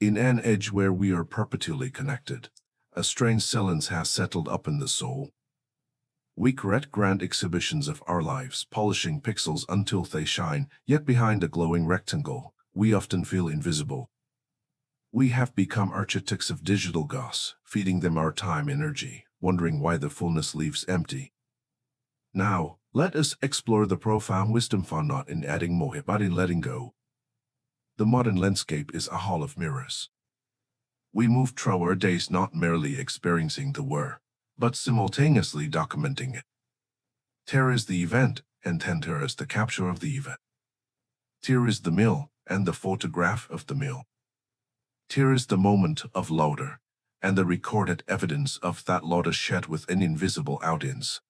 In an age where we are perpetually connected, a strange silence has settled up in the soul. We create grand exhibitions of our lives, polishing pixels until they shine, yet behind a glowing rectangle, we often feel invisible. We have become architects of digital goss, feeding them our time energy, wondering why the fullness leaves empty. Now, let us explore the profound wisdom found not in adding more but in letting go. The modern landscape is a hall of mirrors. We move through our days not merely experiencing the where, but simultaneously documenting it. There is the event, and then there is the capture of the event. There is the meal, and the photograph of the meal. There is the moment of laughter, and the recorded evidence of that laughter shared with an invisible audience.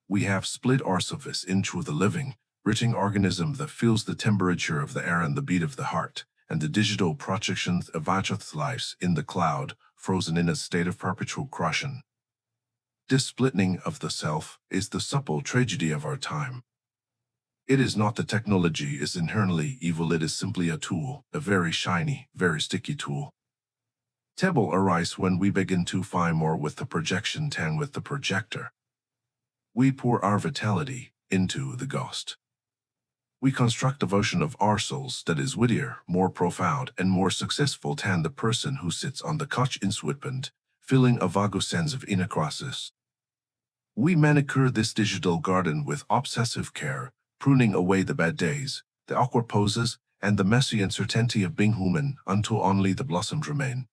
We have split our surface into the living, breathing organism that feels the temperature of the air and the beat of the heart, and the digital projections of our lives in the cloud, frozen in a state of perpetual crushing. This splitting of the self is the supple tragedy of our time. It is not that technology is inherently evil, it is simply a tool, a very shiny, very sticky tool. Trouble arises when we begin to find more with the projection than with the projector. We pour our vitality into the ghost. We construct a version of our souls that is wittier, more profound, and more successful than the person who sits on the couch in sweatpants, feeling a vague sense of inner crisis. We manicure this digital garden with obsessive care, pruning away the bad days, the awkward poses, and the messy uncertainty of being human until only the blossoms remain.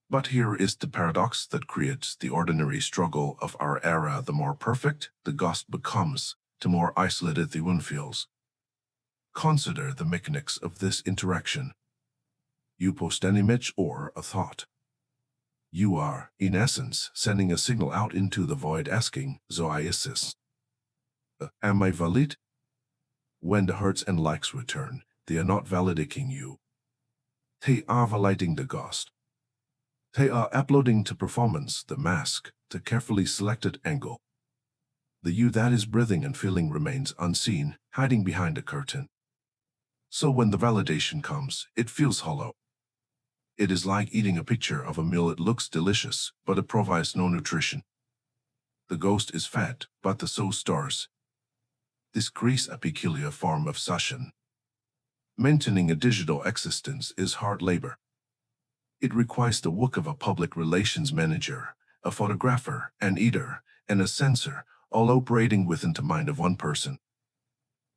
But here is the paradox that creates the ordinary struggle of our era. The more perfect the ghost becomes, the more isolated the one feels. Consider the mechanics of this interaction. You post an image or a thought. You are, in essence, sending a signal out into the void asking, "So I assist. Am I valid?" When the hearts and likes return, they are not validating you. They are validating the ghost. They are uploading to performance the mask, the carefully selected angle. The you that is breathing and feeling remains unseen, hiding behind a curtain. So when the validation comes, it feels hollow. It is like eating a picture of a meal. It looks delicious, but it provides no nutrition. The ghost is fed, but the soul starves. This creates a peculiar form of suction. Maintaining a digital existence is hard labor. It requires the work of a public relations manager, a photographer, an editor, and a censor, all operating within the mind of one person.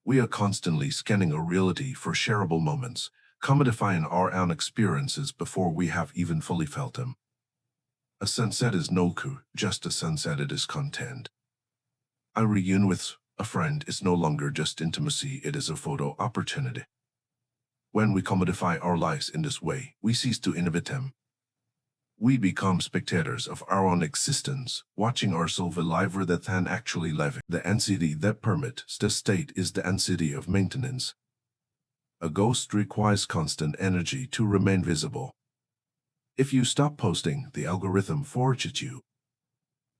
We are constantly scanning our reality for shareable moments, commodifying our own experiences before we have even fully felt them. A sunset is no coup, just a sunset, it is content. A reunion with a friend is no longer just intimacy, it is a photo opportunity. When we commodify our lives in this way, we cease to inhabit them. We become spectators of our own existence, watching ourselves alive rather than actually living. The anxiety that permits the state is the anxiety of maintenance. A ghost requires constant energy to remain visible. If you stop posting, the algorithm forgets you.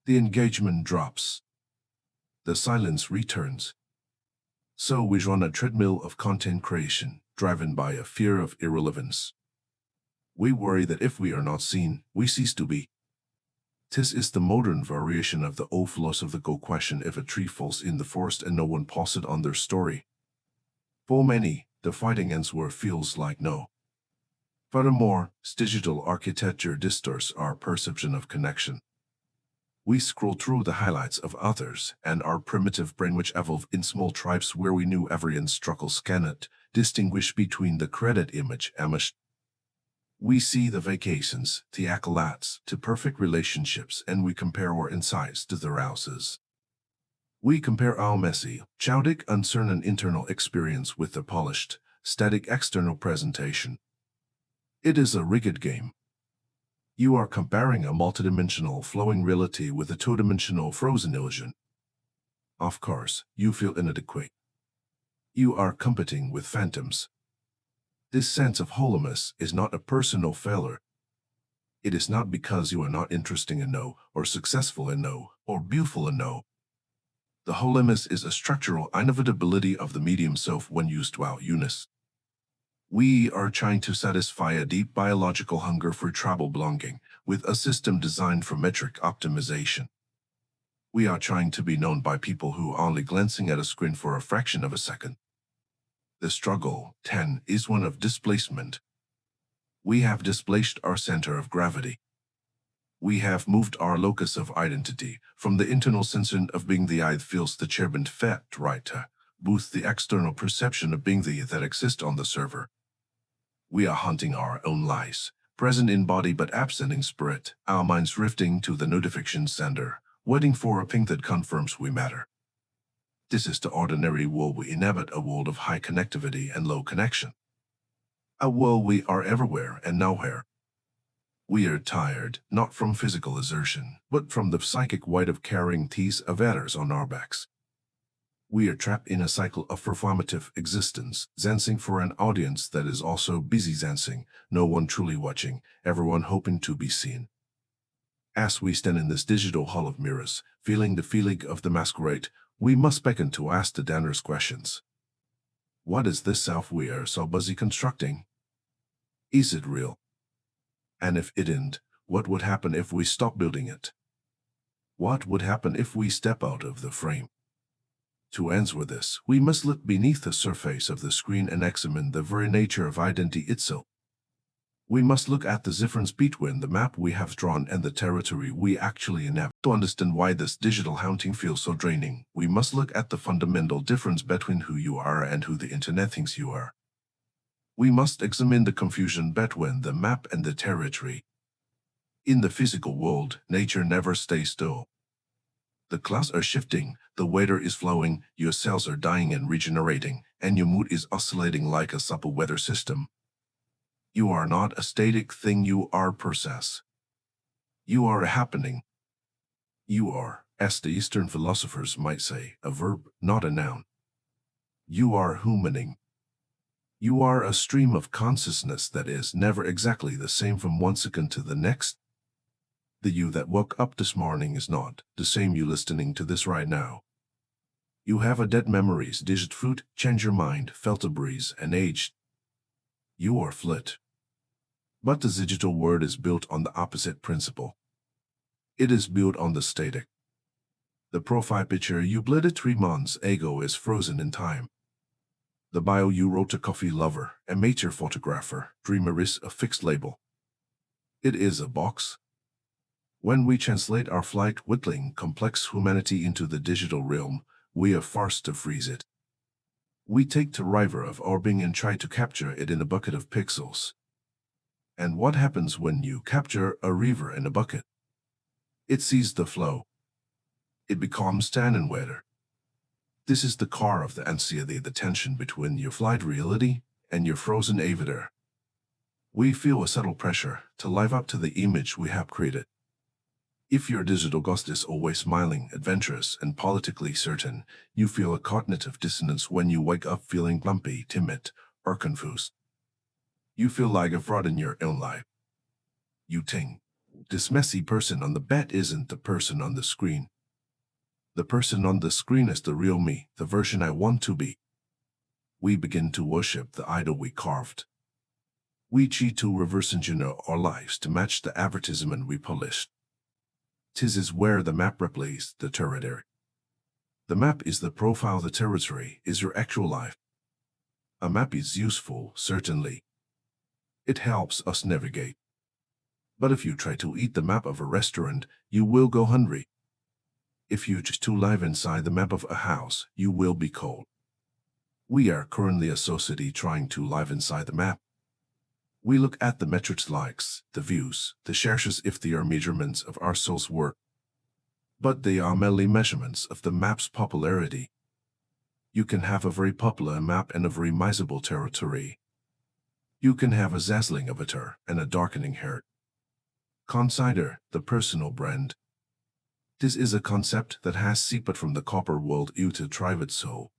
The engagement drops. The silence returns. So we run a treadmill of content creation, driven by a fear of irrelevance. We worry that if we are not seen, we cease to be. This is the modern variation of the old philosophical question: if a tree falls in the forest and no one pauses it on their story. For many, the fighting answer feels like no. Furthermore, digital architecture distorts our perception of connection. We scroll through the highlights of others, and our primitive brain, which evolved in small tribes where we knew every struggle, cannot distinguish between the credit image and we see the vacations, the accolades, the perfect relationships, and we compare our insights to their houses. We compare our messy, chaotic, uncertain internal experience with the polished, static external presentation. It is a rigged game. You are comparing a multidimensional flowing reality with a two-dimensional frozen illusion. Of course, you feel inadequate. You are competing with phantoms. This sense of wholeness is not a personal failure. It is not because you are not interesting enough, or successful enough, or beautiful enough. The wholeness is a structural inevitability of the medium self when used without units. We are trying to satisfy a deep biological hunger for tribal belonging with a system designed for metric optimization. We are trying to be known by people who are only glancing at a screen for a fraction of a second. The struggle, 10, is one of displacement. We have displaced our center of gravity. We have moved our locus of identity from the internal sensation of being the I that feels the chirpant fat right to boost the external perception of being the that exists on the server. We are hunting our own lies, present in body but absent in spirit, our minds drifting to the notification sender, waiting for a ping that confirms we matter. This is the ordinary world we inhabit, a world of high connectivity and low connection. A world we are everywhere and nowhere. We are tired, not from physical exertion, but from the psychic weight of carrying these avatars on our backs. We are trapped in a cycle of performative existence, dancing for an audience that is also busy dancing, no one truly watching, everyone hoping to be seen. As we stand in this digital hall of mirrors, feeling the feeling of the masquerade, we must beckon to ask the dangerous questions. What is this self we are so busy constructing? Is it real? And if it isn't, what would happen if we stop building it? What would happen if we step out of the frame? To answer this, we must look beneath the surface of the screen and examine the very nature of identity itself. We must look at the difference between the map we have drawn and the territory we actually inhabit. To understand why this digital hunting feels so draining, we must look at the fundamental difference between who you are and who the internet thinks you are. We must examine the confusion between the map and the territory. In the physical world, nature never stays still. The clouds are shifting, the weather is flowing, your cells are dying and regenerating, and your mood is oscillating like a supple weather system. You are not a static thing, you are a process. You are a happening. You are, as the Eastern philosophers might say, a verb, not a noun. You are humaning. You are a stream of consciousness that is never exactly the same from one second to the next. The you that woke up this morning is not the same you listening to this right now. You have a dead memories, digit food, change your mind, felt a breeze, and aged. You are flit. But the digital world is built on the opposite principle. It is built on the static. The profile picture you uploaded 3 months ago is frozen in time. The bio you wrote a coffee lover, amateur photographer, dreamer is a fixed label. It is a box. When we translate our flight whittling complex humanity into the digital realm, we are forced to freeze it. We take the river of our being and try to capture it in a bucket of pixels. And what happens when you capture a river in a bucket? It sees the flow. It becomes standing water. This is the core of the anxiety, the tension between your flight reality and your frozen avatar. We feel a subtle pressure to live up to the image we have created. If your digital ghost is always smiling, adventurous, and politically certain, you feel a cognitive dissonance when you wake up feeling grumpy, timid, or confused. You feel like a fraud in your own life. You think, this messy person on the bed isn't the person on the screen. The person on the screen is the real me, the version I want to be. We begin to worship the idol we carved. We cheat to reverse engineer our lives to match the advertisement we published. This is where the map replaces the territory. The map is the profile, the territory is your actual life. A map is useful, certainly. It helps us navigate. But if you try to eat the map of a restaurant, you will go hungry. If you choose to live inside the map of a house, you will be cold. We are currently a society trying to live inside the map. We look at the metrics, likes, the views, the shares as if they are measurements of our soul's work. But they are merely measurements of the map's popularity. You can have a very popular map and a very miserable territory. You can have a dazzling avatar and a darkening heart. Consider the personal brand. This is a concept that has seeped from the copper world into private soul.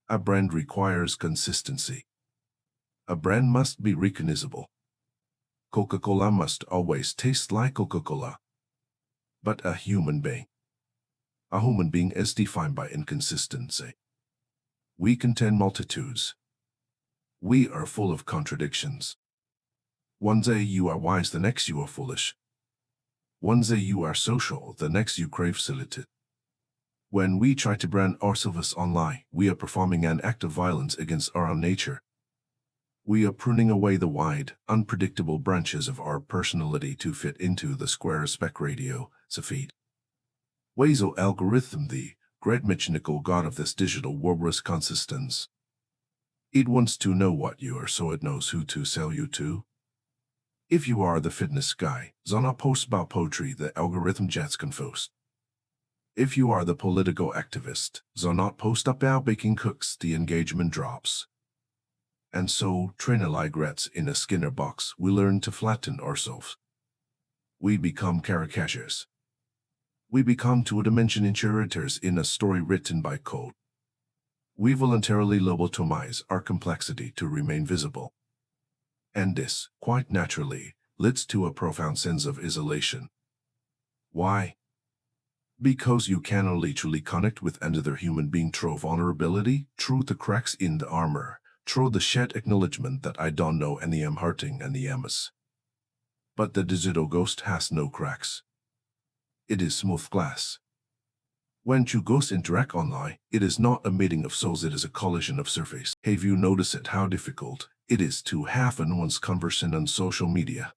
A brand requires consistency. A brand must be recognizable. Coca-Cola must always taste like Coca-Cola. But a human being is defined by inconsistency. We contain multitudes. We are full of contradictions. One day you are wise, the next you are foolish. One day you are social, the next you crave solitude. When we try to brand ourselves online, we are performing an act of violence against our own nature. We are pruning away the wide, unpredictable branches of our personality to fit into the square spec radio, feed. Wazo algorithm, the great mechanical god of this digital world, was consistence. It wants to know what you are so it knows who to sell you to. If you are the fitness guy, Zona posts about poetry, the algorithm gets confused. If you are the political activist, Zona posts about baking cooks, the engagement drops. And so, trainer like rats in a Skinner box, we learn to flatten ourselves. We become caricatures. We become two-dimensional curators in a story written by code. We voluntarily lobotomize our complexity to remain visible. And this, quite naturally, leads to a profound sense of isolation. Why? Because you cannot literally connect with another human being through vulnerability, through the cracks in the armor, through the shared acknowledgement that I don't know and I am hurting and I am us. But the digital ghost has no cracks. It is smooth glass. When two ghosts interact online, it is not a meeting of souls, it is a collision of surface. Have you noticed how difficult it is to have a nuanced conversation on social media?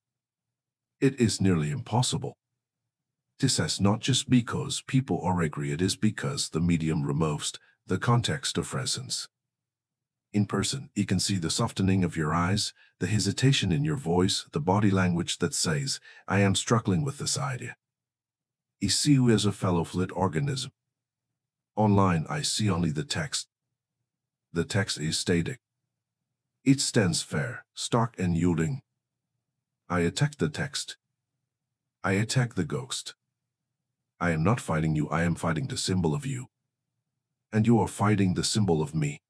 It is nearly impossible. This is not just because people are angry, it is because the medium removes the context of presence. In person, you can see the softening of your eyes, the hesitation in your voice, the body language that says, I am struggling with this idea. I see you as a fellow fluid organism. Online, I see only the text. The text is static. It stands fair, stark and yielding. I attack the text. I attack the ghost. I am not fighting you, I am fighting the symbol of you. And you are fighting the symbol of me.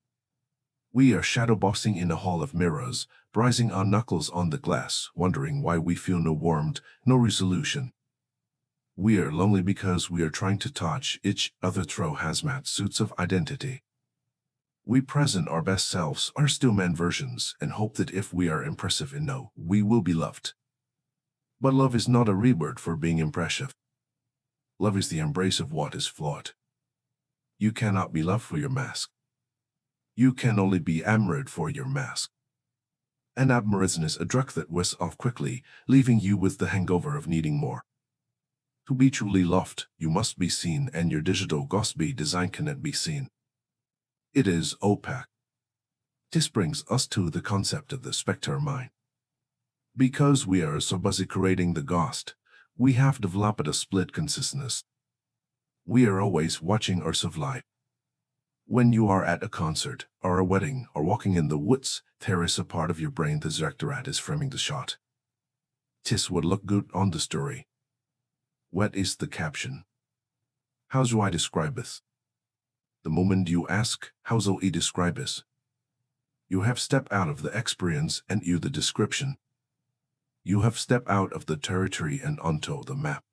We are shadowboxing in a hall of mirrors, brising our knuckles on the glass, wondering why we feel no warmth, no resolution. We are lonely because we are trying to touch each other through hazmat suits of identity. We present our best selves, our stillman versions, and hope that if we are impressive enough, we will be loved. But love is not a reward for being impressive. Love is the embrace of what is flawed. You cannot be loved for your mask. You can only be admired for your mask. And admiration is a drug that wears off quickly, leaving you with the hangover of needing more. To be truly loved, you must be seen, and your digital ghostly design cannot be seen. It is opaque. This brings us to the concept of the spectre mind. Because we are so busy creating the ghost, we have developed a split consciousness. We are always watching ourselves live. When you are at a concert, or a wedding, or walking in the woods, there is a part of your brain the directorate is framing the shot. This would look good on the story. What is the caption? How do I describe this? The moment you ask, how do I describe this? You have stepped out of the experience and you the description. You have stepped out of the territory and onto the map.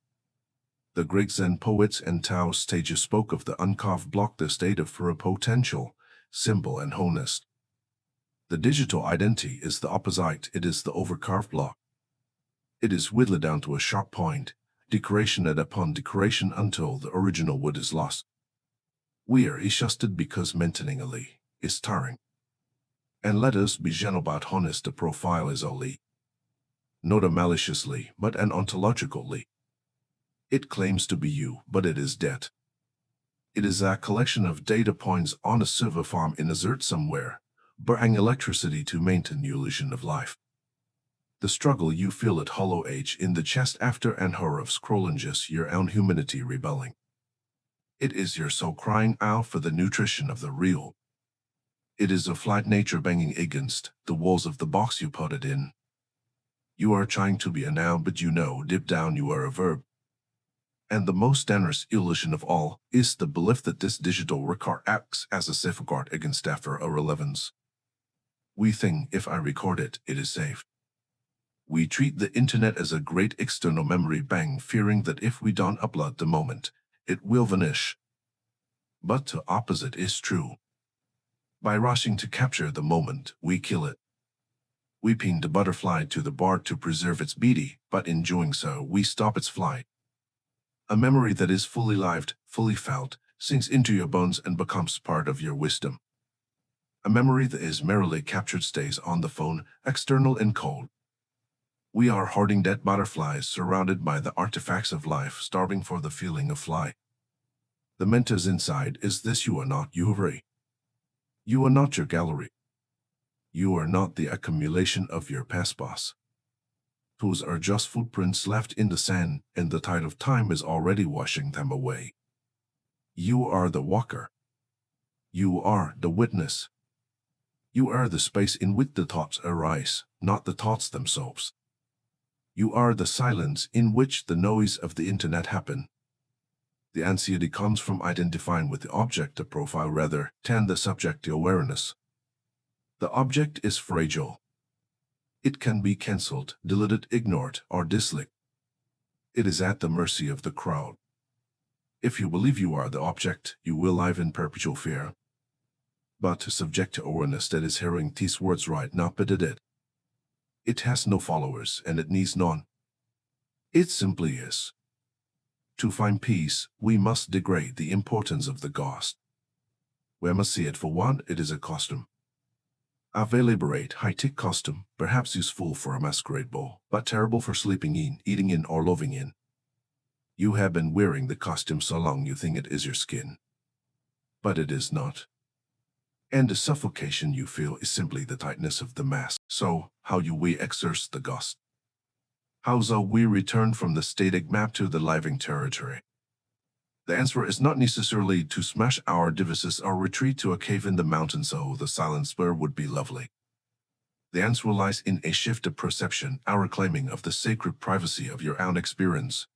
The Greek Zen poets and Tao sages spoke of the uncarved block, the state of pure potential, simple and honest. The digital identity is the opposite, it is the overcarved block. It is whittled down to a sharp point, decoration upon decoration until the original wood is lost. We are exhausted because maintaining is tiring. And let us be gentle about honest, the profile is only. Not a maliciously, but an ontologically. It claims to be you, but it is dead. It is a collection of data points on a server farm in a desert somewhere, burning electricity to maintain the illusion of life. The struggle you feel at hollow age in the chest after an hour of scrolling, just your own humanity rebelling. It is your soul crying out for the nutrition of the real. It is a flat nature banging against the walls of the box you put it in. You are trying to be a noun, but you know deep down you are a verb. And the most dangerous illusion of all is the belief that this digital record acts as a safeguard against after irrelevance. We think if I record it, it is safe. We treat the internet as a great external memory bank, fearing that if we don't upload the moment, it will vanish. But the opposite is true. By rushing to capture the moment, we kill it. We pin the butterfly to the bar to preserve its beauty, but in doing so, we stop its flight. A memory that is fully lived, fully felt, sinks into your bones and becomes part of your wisdom. A memory that is merely captured stays on the phone, external and cold. We are hoarding dead butterflies surrounded by the artifacts of life, starving for the feeling of flight. The mentos inside is this: you are not your. You are not your gallery. You are not the accumulation of your past boss. Those are just footprints left in the sand, and the tide of time is already washing them away. You are the walker. You are the witness. You are the space in which the thoughts arise, not the thoughts themselves. You are the silence in which the noise of the internet happen. The anxiety comes from identifying with the object of profile rather than the subject awareness. The object is fragile. It can be cancelled, deleted, ignored, or disliked. It is at the mercy of the crowd. If you believe you are the object, you will live in perpetual fear. But to subject to awareness that is hearing these words right now, but it. It has no followers and it needs none. It simply is. To find peace, we must degrade the importance of the ghost. We must see it for what it is: a costume. A very elaborate, high-tech costume, perhaps useful for a masquerade ball, but terrible for sleeping in, eating in, or loving in. You have been wearing the costume so long you think it is your skin. But it is not. And the suffocation you feel is simply the tightness of the mask. So, how do we exercise the ghost? How shall we return from the static map to the living territory? The answer is not necessarily to smash our devices or retreat to a cave in the mountains, so the silent spur would be lovely. The answer lies in a shift of perception, our claiming of the sacred privacy of your own experience.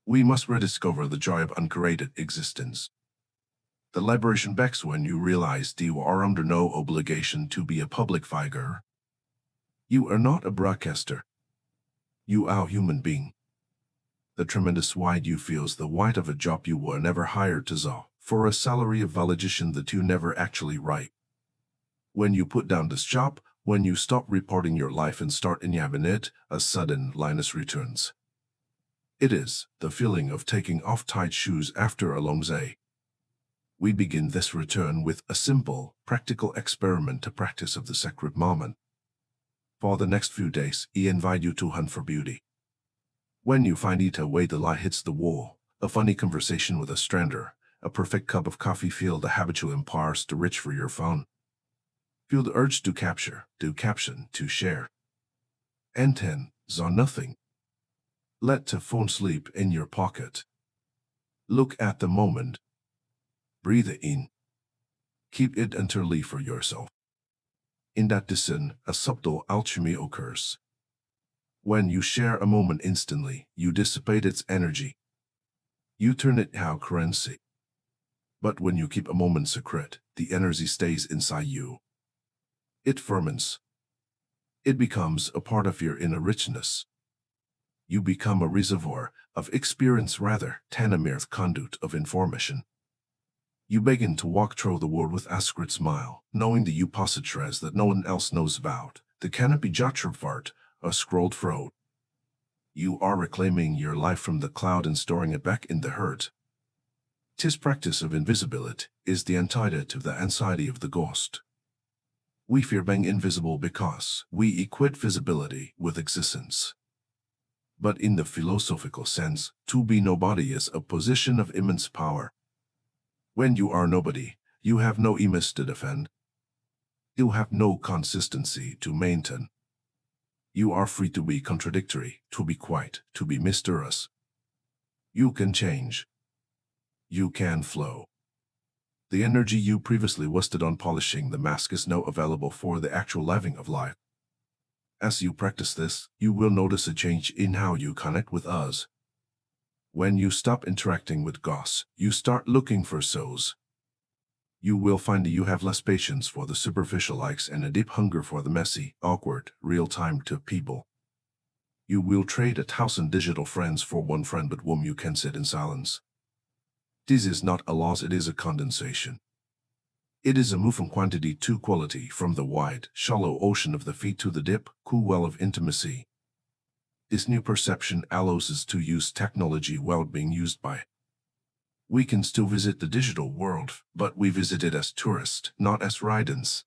We must rediscover the joy of uncurated existence. The liberation begins when you realize that you are under no obligation to be a public figure. You are not a broadcaster. You are a human being. The tremendous weight you feel is the weight of a job you were never hired to do, for a salary of validation that you never actually write. When you put down this job, when you stop reporting your life and start inhabiting it, a sudden lightness returns. It is the feeling of taking off tight shoes after a long day. We begin this return with a simple, practical experiment to practice of the sacred moment. For the next few days, I invite you to hunt for beauty. When you find it, a way the light hits the wall, a funny conversation with a stranger, a perfect cup of coffee, feel the habitual impulse to reach for your phone. Feel the urge to capture, to caption, to share. And then, do nothing. Let the phone sleep in your pocket. Look at the moment. Breathe it in. Keep it entirely for yourself. In that descent, a subtle alchemy occurs. When you share a moment instantly, you dissipate its energy. You turn it into currency. But when you keep a moment secret, the energy stays inside you. It ferments. It becomes a part of your inner richness. You become a reservoir of experience rather than a mere conduit of information. You begin to walk through the world with a secret smile, knowing that you possess treasures that no one else knows about, that cannot be judged or scrolled through. You are reclaiming your life from the cloud and storing it back in the herd. This practice of invisibility is the antidote to the anxiety of the ghost. We fear being invisible because we equate visibility with existence. But in the philosophical sense, to be nobody is a position of immense power. When you are nobody, you have no image to defend. You have no consistency to maintain. You are free to be contradictory, to be quiet, to be mysterious. You can change. You can flow. The energy you previously wasted on polishing the mask is now available for the actual living of life. As you practice this, you will notice a change in how you connect with us. When you stop interacting with ghosts, you start looking for souls. You will find that you have less patience for the superficial likes and a deep hunger for the messy, awkward, real-time to people. You will trade 1,000 digital friends for one friend with whom you can sit in silence. This is not a loss, it is a condensation. It is a move from quantity to quality, from the wide, shallow ocean of the feet to the deep, cool well of intimacy. This new perception allows us to use technology well being used by. We can still visit the digital world, but we visit it as tourists, not as residents.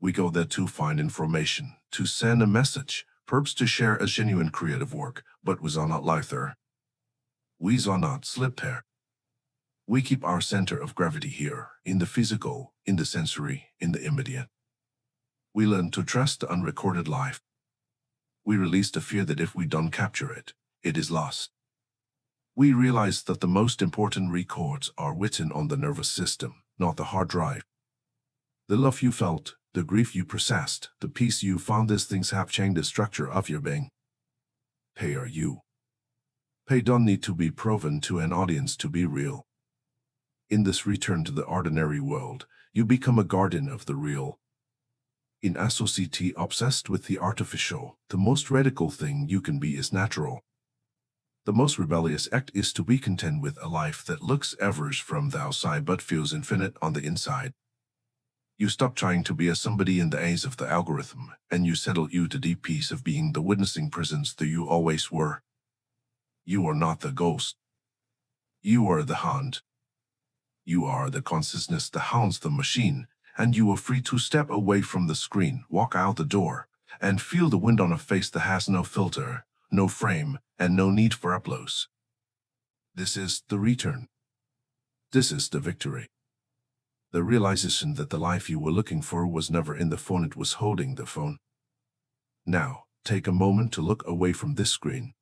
We go there to find information, to send a message, perhaps to share a genuine creative work, but we are not live there. We are not slip there. We keep our center of gravity here, in the physical, in the sensory, in the immediate. We learn to trust the unrecorded life. We release the fear that if we don't capture it, it is lost. We realize that the most important records are written on the nervous system, not the hard drive. The love you felt, the grief you processed, the peace you found, these things have changed the structure of your being. Pay are you. Pay don't need to be proven to an audience to be real. In this return to the ordinary world, you become a guardian of the real. In a society obsessed with the artificial, the most radical thing you can be is natural. The most rebellious act is to be content with a life that looks average from the outside but feels infinite on the inside. You stop trying to be a somebody in the eyes of the algorithm, and you settle you to deep peace of being the witnessing presence that you always were. You are not the ghost. You are the hound. You are the consciousness that hounds the machine, and you are free to step away from the screen, walk out the door, and feel the wind on a face that has no filter, no frame, and no need for uploads. This is the return. This is the victory. The realization that the life you were looking for was never in the phone, it was holding the phone. Now, take a moment to look away from this screen.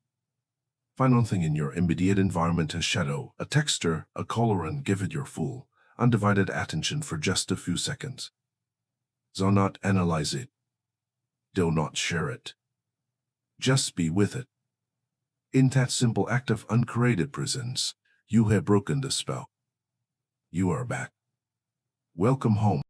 Find one thing in your immediate environment, a shadow, a texture, a color, and give it your full, undivided attention for just a few seconds. Do not analyze it. Do not share it. Just be with it. In that simple act of uncurated presence, you have broken the spell. You are back. Welcome home.